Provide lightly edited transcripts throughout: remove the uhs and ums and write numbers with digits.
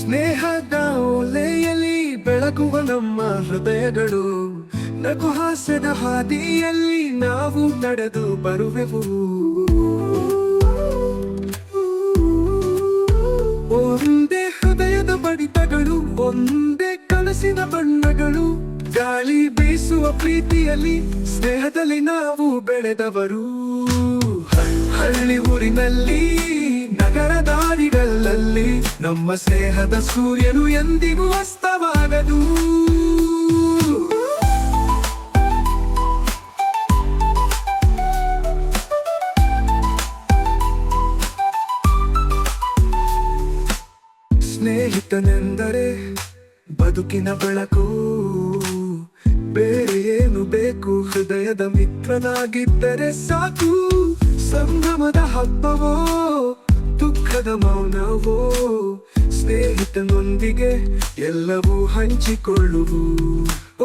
ಸ್ನೇಹದ ಒಲೆಯಲ್ಲಿ ಬೆಳಗುವ ನಮ್ಮ ಹೃದಯಗಳು, ನಗು ಹಾಸ್ಯದ ಹಾದಿಯಲ್ಲಿ ನಾವು ನಡೆದು ಬರುವೆವು. ಒಂದೇ ಹೃದಯದ ಬಡಿತಗಳು, ಒಂದೇ ಕನಸಿನ ಬಣ್ಣಗಳು, ಗಾಳಿ ಬೀಸುವ ಪ್ರೀತಿಯಲ್ಲಿ ಸ್ನೇಹದಲ್ಲಿ ನಾವು ಬೆಳೆದವರು. ಹಳ್ಳಿ ಊರಿನಲ್ಲಿ ನಗರ ದಾರಿಗಳಲ್ಲಿ ನಮ್ಮ ಸ್ನೇಹದ ಸೂರ್ಯನು ಎಂದಿಗೂ ಅಸ್ತವಾಗದು. ಸ್ನೇಹಿತನೆಂದರೆ ಬದುಕಿನ ಬೆಳಕು, ಬೇರೆ ಏನು ಬೇಕು, ಹೃದಯದ ಮಿತ್ರನಾಗಿದ್ದರೆ ಸಾಕು. ಸಂಭ್ರಮದ ಹಬ್ಬವೋ ದುಃಖದ ಮೌನವೋ, ಸ್ನೇಹಿತನೊಂದಿಗೆ ಎಲ್ಲವೂ ಹಂಚಿಕೊಳ್ಳುವು.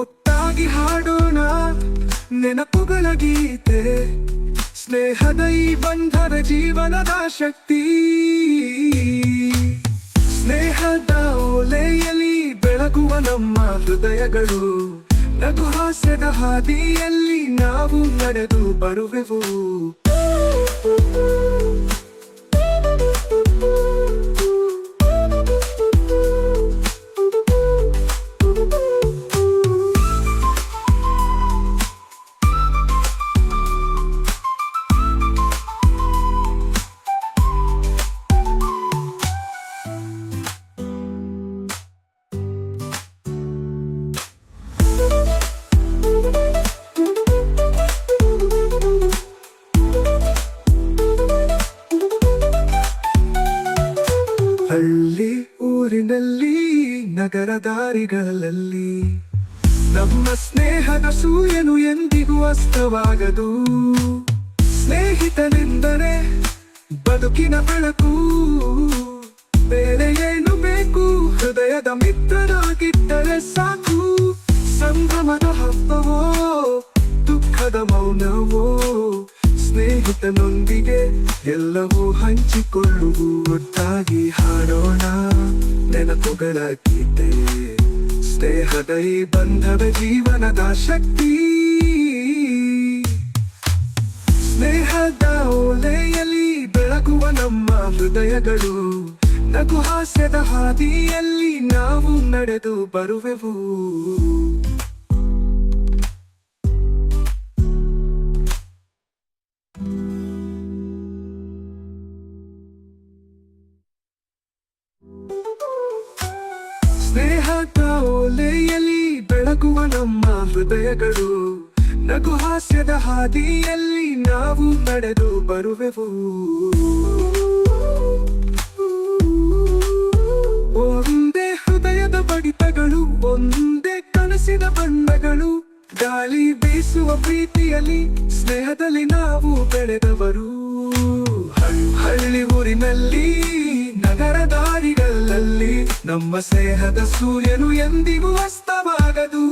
ಒಟ್ಟಾಗಿ ಹಾಡೋಣ ನೆನಪುಗಳ ಗೀತೆ, ಸ್ನೇಹದ ಈ ಬಂಧದ ಜೀವನದ ಶಕ್ತಿ. ಸ್ನೇಹದ ಒಲೆಯಲ್ಲಿ ಬೆಳಗುವ ನಮ್ಮ ಹೃದಯಗಳು, ನಗು ಹಾಸ್ಯದ ಹಾದಿಯಲ್ಲಿ ನಾವು ನಡೆದು ಬರುವೆವು. ಹಳ್ಳಿ ಊರಿನಲ್ಲಿ ನಗರ ದಾರಿಗಳಲ್ಲಿ ನಮ್ಮ ಸ್ನೇಹದ ಸೂರ್ಯನು ಎಂದಿಗೂ ಅಸ್ತವಾಗದು. ಸ್ನೇಹಿತನೆಂದರೆ ಬದುಕಿನ ಬೆಳಕು, ಬೇರೆ ಏನು ಬೇಕು, ಹೃದಯದ ಮಿತ್ರರಾಗಿದ್ದರೆ ಸಾಕು. ಸಂಭ್ರಮದ ಹಬ್ಬವೋ ದುಃಖದ ಮೌನವೋ, ಸ್ನೇಹಿತನೊಂದಿಗೆ ಎಲ್ಲವೂ ಹಂಚಿಕೊಳ್ಳುವು. ಒಟ್ಟಾಗಿ ಹಾಡೋಣ ನೆನಪುಗಳ ಗೀತೆ, ಸ್ನೇಹದ ಈ ಬಂಧದ ಜೀವನದ ಶಕ್ತಿ. ಸ್ನೇಹದ ಒಲೆಯಲ್ಲಿ ಬೆಳಗುವ ನಮ್ಮ ಹೃದಯಗಳು, ನಗು ಹಾಸ್ಯದ ಹಾದಿಯಲ್ಲಿ ನಾವು ನಡೆದು ಬರುವೆವು. ಸ್ನೇಹದ ಒಲೆಯಲ್ಲಿ ಬೆಳಗುವ ನಮ್ಮ ಹೃದಯಗಳು, ನಗು ಹಾಸ್ಯದ ಹಾದಿಯಲ್ಲಿ ನಾವು ನಡೆದು ಬರುವೆವು. ಒಂದೇ ಹೃದಯದ ಬಡಿತಗಳು, ಒಂದೇ ಕನಸಿನ ಬಣ್ಣಗಳು, ಗಾಳಿ ಬೀಸುವ ಪ್ರೀತಿಯಲ್ಲಿ ಸ್ನೇಹದಲ್ಲಿ ನಾವು ಬೆಳೆದವರು. ಹಳ್ಳಿ ಊರಿನಲ್ಲಿ ನಗರ ದಾರಿಗಳಲ್ಲಿ ನಮ್ಮ ಸ್ನೇಹದ ಸೂರ್ಯನು ಎಂದಿಗೂ ಅಸ್ತವಾಗದು.